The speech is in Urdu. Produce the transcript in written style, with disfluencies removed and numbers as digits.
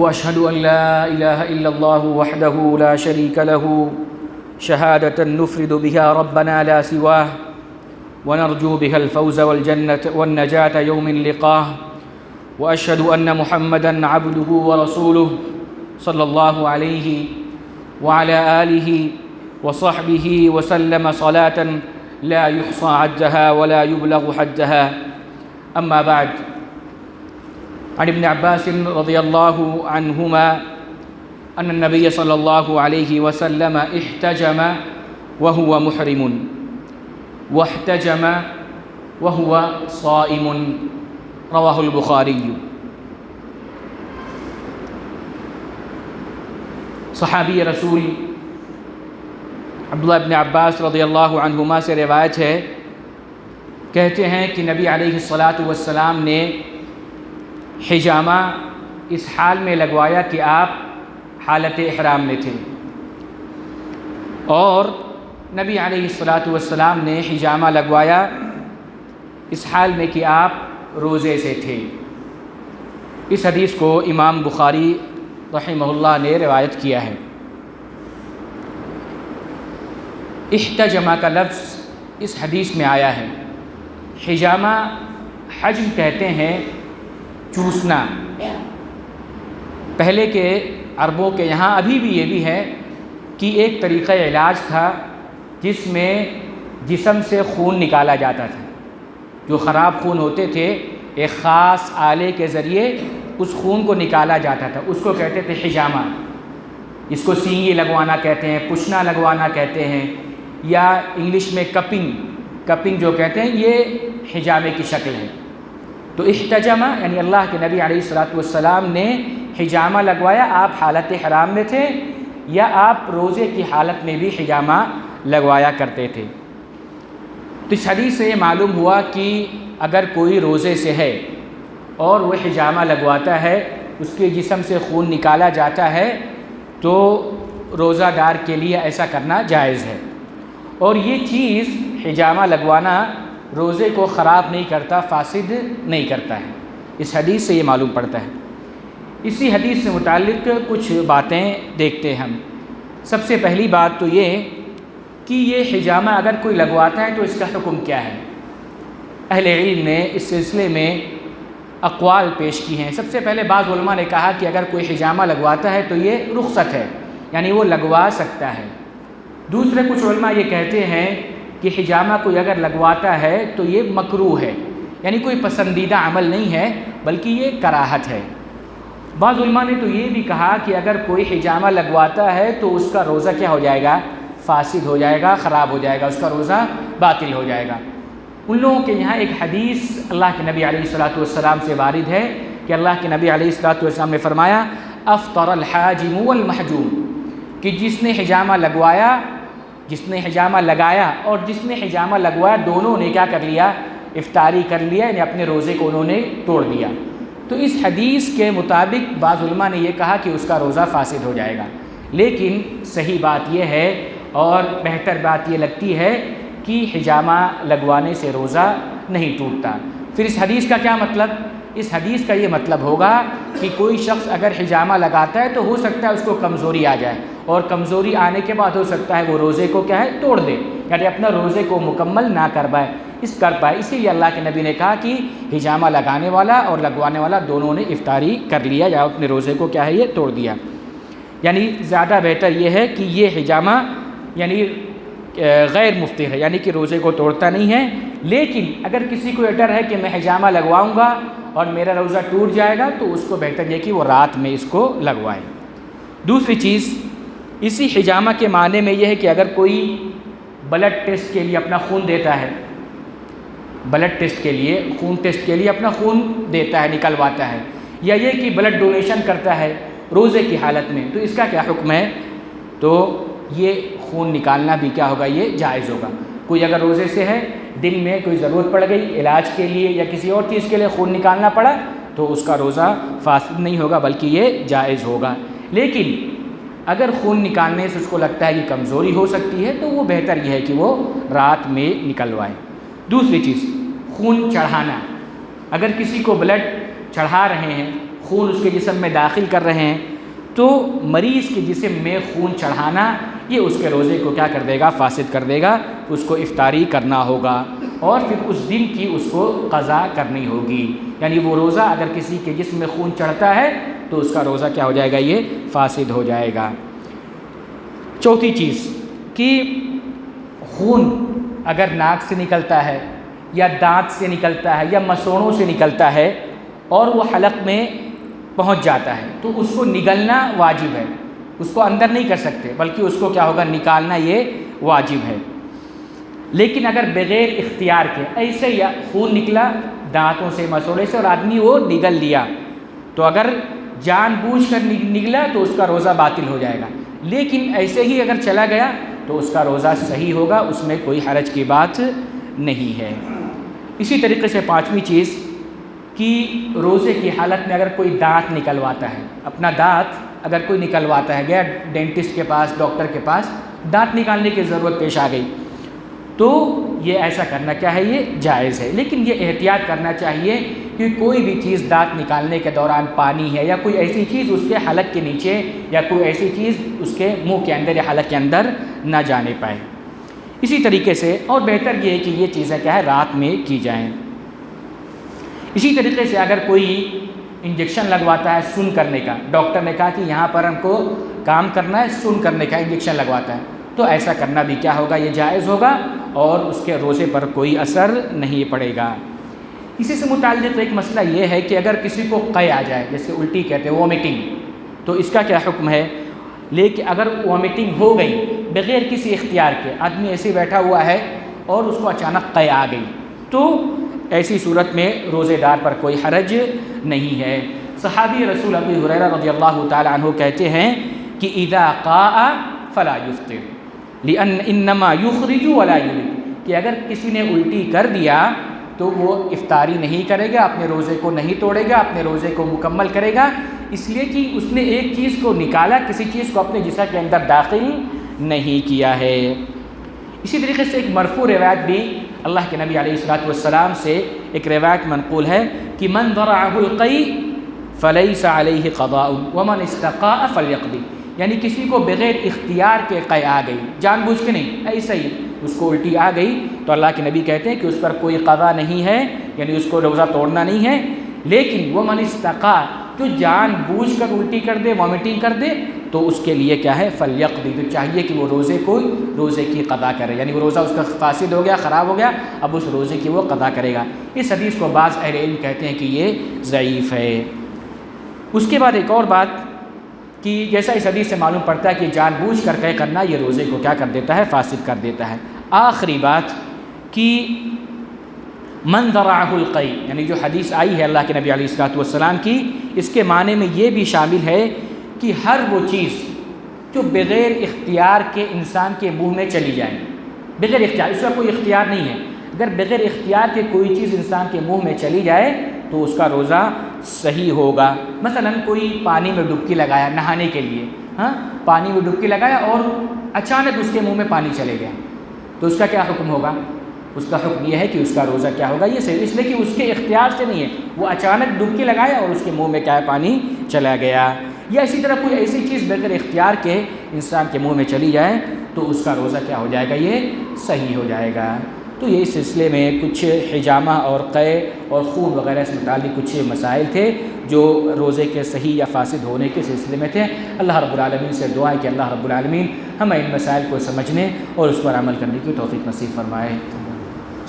وأشهد أن لا إله إلا الله وحده لا شريك له شهادة نفرد بها ربنا لا سواه ونرجو بها الفوز والجنة والنجاة يوم اللقاه. وأشهد أن محمدًا عبده ورسوله صلى الله عليه وعلى آله وصحبه وسلم صلاة لا يحصى عدها ولا يبلغ حدها. أما بعد، عن ابن عباس رضي الله عنهما أن النبي صلى الله عليه وسلم احتجم وهو محرم واحتجم وهو صائم. رواه البخاری. صحابی رسول عبداللہ ابن عباس رضی اللہ عنہما سے روایت ہے، کہتے ہیں کہ نبی علیہ الصلاۃ والسلام نے حجامہ اس حال میں لگوایا کہ آپ حالت احرام میں تھے، اور نبی علیہ الصلاۃ والسلام نے حجامہ لگوایا اس حال میں کہ آپ روزے سے تھے. اس حدیث کو امام بخاری رحمہ اللہ نے روایت کیا ہے. احتجمہ کا لفظ اس حدیث میں آیا ہے. حجامہ حجم کہتے ہیں چوسنا. پہلے کے عربوں کے یہاں ابھی بھی یہ بھی ہے کہ ایک طریقہ علاج تھا جس میں جسم سے خون نکالا جاتا تھا. جو خراب خون ہوتے تھے ایک خاص آلے کے ذریعے اس خون کو نکالا جاتا تھا، اس کو کہتے تھے حجامہ. اس کو سینگی لگوانا کہتے ہیں، پشنا لگوانا کہتے ہیں، یا انگلش میں کپنگ جو کہتے ہیں، یہ حجامے کی شکل ہے. تو احتجامہ یعنی اللہ کے نبی علیہ الصلاۃ والسلام نے حجامہ لگوایا. آپ حالت حرام میں تھے یا آپ روزے کی حالت میں بھی حجامہ لگوایا کرتے تھے. تو اس حدیث سے یہ معلوم ہوا کہ اگر کوئی روزے سے ہے اور وہ حجامہ لگواتا ہے، اس کے جسم سے خون نکالا جاتا ہے، تو روزہ دار کے لیے ایسا کرنا جائز ہے. اور یہ چیز حجامہ لگوانا روزے کو خراب نہیں کرتا، فاسد نہیں کرتا ہے. اس حدیث سے یہ معلوم پڑتا ہے. اسی حدیث سے متعلق کچھ باتیں دیکھتے ہیں ہم. سب سے پہلی بات تو یہ کہ یہ حجامہ اگر کوئی لگواتا ہے تو اس کا حکم کیا ہے. اہل علم نے اس سلسلے میں اقوال پیش کی ہیں. سب سے پہلے بعض علماء نے کہا کہ اگر کوئی حجامہ لگواتا ہے تو یہ رخصت ہے، یعنی وہ لگوا سکتا ہے. دوسرے کچھ علماء یہ کہتے ہیں کہ حجامہ کوئی اگر لگواتا ہے تو یہ مکروہ ہے، یعنی کوئی پسندیدہ عمل نہیں ہے بلکہ یہ کراہت ہے. بعض علماء نے تو یہ بھی کہا کہ اگر کوئی حجامہ لگواتا ہے تو اس کا روزہ کیا ہو جائے گا؟ فاسد ہو جائے گا، خراب ہو جائے گا، اس کا روزہ باطل ہو جائے گا. ان لوگوں کے یہاں ایک حدیث اللہ کے نبی علیہ الصلاۃ والسلام سے وارد ہے کہ اللہ کے نبی علیہ الصلاۃ والسلام نے فرمایا افطر الحاجم والمحجوم، کہ جس نے حجامہ لگایا اور جس نے حجامہ لگوایا دونوں نے کیا کر لیا؟ افطاری کر لیا، یعنی اپنے روزے کو انہوں نے توڑ دیا. تو اس حدیث کے مطابق بعض علماء نے یہ کہا کہ اس کا روزہ فاسد ہو جائے گا. لیکن صحیح بات یہ ہے اور بہتر بات یہ لگتی ہے کہ حجامہ لگوانے سے روزہ نہیں ٹوٹتا. پھر اس حدیث کا کیا مطلب؟ اس حدیث کا یہ مطلب ہوگا کہ کوئی شخص اگر حجامہ لگاتا ہے تو ہو سکتا ہے اس کو کمزوری آ جائے، اور کمزوری آنے کے بعد ہو سکتا ہے وہ روزے کو کیا ہے؟ توڑ دے، یعنی اپنا روزے کو مکمل نہ کر پائے. اسی لیے اللہ کے نبی نے کہا کہ حجامہ لگانے والا اور لگوانے والا دونوں نے افطاری کر لیا یا اپنے روزے کو کیا ہے یہ توڑ دیا. یعنی زیادہ بہتر یہ ہے کہ یہ حجامہ یعنی غیر مفطر ہے، یعنی کہ روزے کو توڑتا نہیں ہے. لیکن اگر کسی کو یہ ڈر ہے کہ میں حجامہ لگواؤں گا اور میرا روزہ ٹوٹ جائے گا تو اس کو بہتر یہ کہ وہ رات میں اس کو لگوائے. دوسری چیز اسی حجامہ کے معنی میں یہ ہے کہ اگر کوئی بلڈ ٹیسٹ کے لیے اپنا خون دیتا ہے، بلڈ ٹیسٹ کے لیے خون ٹیسٹ کے لیے اپنا خون دیتا ہے، نکلواتا ہے، یا یہ کہ بلڈ ڈونیشن کرتا ہے روزے کی حالت میں، تو اس کا کیا حکم ہے؟ تو یہ خون نکالنا بھی کیا ہوگا؟ یہ جائز ہوگا. کوئی اگر روزے سے ہے، دن میں کوئی ضرورت پڑ گئی علاج کے لیے یا کسی اور چیز کے لیے خون نکالنا پڑا، تو اس کا روزہ فاسد نہیں ہوگا بلکہ یہ جائز ہوگا. لیکن اگر خون نکالنے سے اس کو لگتا ہے کہ کمزوری ہو سکتی ہے تو وہ بہتر یہ ہے کہ وہ رات میں نکلوائے. دوسری چیز خون چڑھانا. اگر کسی کو بلڈ چڑھا رہے ہیں، خون اس کے جسم میں داخل کر رہے ہیں، تو مریض کے جسم میں خون چڑھانا یہ اس کے روزے کو کیا کر دے گا؟ فاسد کر دے گا، اس کو افطاری کرنا ہوگا اور پھر اس دن کی اس کو قضا کرنی ہوگی۔ یعنی وہ روزہ اگر کسی کے جسم میں خون چڑھتا ہے تو اس کا روزہ کیا ہو جائے گا؟ یہ فاسد ہو جائے گا۔ چوتھی چیز کہ خون اگر ناک سے نکلتا ہے یا دانت سے نکلتا ہے یا مسوڑوں سے نکلتا ہے اور وہ حلق میں پہنچ جاتا ہے تو اس کو نگلنا واجب ہے، اس کو اندر نہیں کر سکتے بلکہ اس کو کیا ہوگا؟ نکالنا یہ واجب ہے۔ لیکن اگر بغیر اختیار کے ایسے ہی خون نکلا دانتوں سے مسوڑے سے اور آدمی وہ نگل لیا تو اگر جان بوجھ کر نگلا تو اس کا روزہ باطل ہو جائے گا، لیکن ایسے ہی اگر چلا گیا تو اس کا روزہ صحیح ہوگا، اس میں کوئی حرج کی بات نہیں ہے۔ اسی طریقے سے پانچویں چیز کہ روزے کی حالت میں اگر کوئی دانت نکلواتا ہے، اپنا دانت اگر کوئی نکلواتا ہے، گیا ڈینٹسٹ کے پاس، ڈاکٹر کے پاس، دانت نکالنے کی ضرورت پیش آ گئی تو یہ ایسا کرنا کیا ہے؟ یہ جائز ہے، لیکن یہ احتیاط کرنا چاہیے کہ کوئی بھی چیز دانت نکالنے کے دوران پانی ہے یا کوئی ایسی چیز اس کے حلق کے نیچے یا کوئی ایسی چیز اس کے منہ کے اندر یا حلق کے اندر نہ جانے پائے۔ اسی طریقے سے اور بہتر یہ ہے کہ یہ چیزیں کیا ہے؟ رات میں کی جائیں۔ اسی طریقے سے اگر کوئی انجیکشن لگواتا ہے سن کرنے کا، ڈاکٹر نے کہا کہ یہاں پر ہم کو کام کرنا ہے، سن کرنے کا انجیکشن لگواتا ہے، تو ایسا کرنا بھی کیا ہوگا؟ یہ جائز ہوگا اور اس کے روزے پر کوئی اثر نہیں پڑے گا۔ اسی سے متعلق ایک مسئلہ یہ ہے کہ اگر کسی کو قے آ جائے، جیسے الٹی کہتے ہیں، وومٹنگ، تو اس کا کیا حکم ہے؟ لیکن اگر وومٹنگ ہو گئی بغیر کسی اختیار کے، آدمی ایسے بیٹھا ہوا ہے اور اس کو اچانک قے آ گئی، تو ایسی صورت میں روزے دار پر کوئی حرج نہیں ہے۔ صحابی رسول ابی ہریرہ رضی اللہ تعالی عنہ کہتے ہیں کہ اذا قاء فلا یفطر لان انما یخرج ولا یلد، کہ اگر کسی نے الٹی کر دیا تو وہ افطاری نہیں کرے گا، اپنے روزے کو نہیں توڑے گا، اپنے روزے کو مکمل کرے گا، اس لیے کہ اس نے ایک چیز کو نکالا، کسی چیز کو اپنے جسم کے اندر داخل نہیں کیا ہے۔ اسی طریقے سے ایک مرفوع روایت بھی اللہ کے نبی علیہ الصلوۃ والسلام سے ایک روایت منقول ہے کہ من ضرعه القی فلیس علیہ قضاء ومن استقاء فلیقضی، یعنی کسی کو بغیر اختیار کے قے آ گئی، جان بوجھ کے نہیں، ایسے ہی اس کو الٹی آ گئی تو اللہ کے نبی کہتے ہیں کہ اس پر کوئی قضا نہیں ہے، یعنی اس کو روزہ توڑنا نہیں ہے۔ لیکن ومن استقاء، جو جان بوجھ کر الٹی کر دے، وامٹنگ کر دے، تو اس کے لیے کیا ہے؟ فلیقضی، تو چاہیے کہ وہ روزے کی قضا کرے، یعنی وہ روزہ اس کا فاسد ہو گیا، خراب ہو گیا، اب اس روزے کی وہ قضا کرے گا۔ اس حدیث کو بعض اہل علم کہتے ہیں کہ یہ ضعیف ہے۔ اس کے بعد ایک اور بات کہ جیسا اس حدیث سے معلوم پڑتا ہے کہ جان بوجھ کر قے کرنا یہ روزے کو کیا کر دیتا ہے؟ فاسد کر دیتا ہے۔ آخری بات کہ من ذرعه القی، یعنی جو حدیث آئی ہے اللہ کے نبی علیہ الصلوۃ والسلام کی، اس کے معنی میں یہ بھی شامل ہے کہ ہر وہ چیز جو بغیر اختیار کے انسان کے منہ میں چلی جائے، بغیر اختیار، اس کا کوئی اختیار نہیں ہے، اگر بغیر اختیار کے کوئی چیز انسان کے منہ میں چلی جائے تو اس کا روزہ صحیح ہوگا۔ مثلا کوئی پانی میں ڈبکی لگایا نہانے کے لیے، پانی میں ڈبکی لگایا اور اچانک اس کے منہ میں پانی چلے گیا تو اس کا کیا حکم ہوگا؟ اس کا حکم یہ ہے کہ اس کا روزہ کیا ہوگا؟ یہ صحیح، اس لیے کہ اس کے اختیار سے نہیں ہے، وہ اچانک ڈبکی لگایا اور اس کے منہ میں کیا ہے؟ پانی چلا گیا۔ یا اسی طرح کوئی ایسی چیز بغیر اختیار کے انسان کے منہ میں چلی جائے تو اس کا روزہ کیا ہو جائے گا؟ یہ صحیح ہو جائے گا۔ تو یہ اس سلسلے میں کچھ حجامہ اور قے اور خون وغیرہ سے متعلق کچھ مسائل تھے جو روزے کے صحیح یا فاسد ہونے کے سلسلے میں تھے۔ اللہ رب العالمین سے دعا ہے کہ اللہ رب العالمین ہمیں ان مسائل کو سمجھنے اور اس پر عمل کرنے کی توفیق نصیب فرمائے۔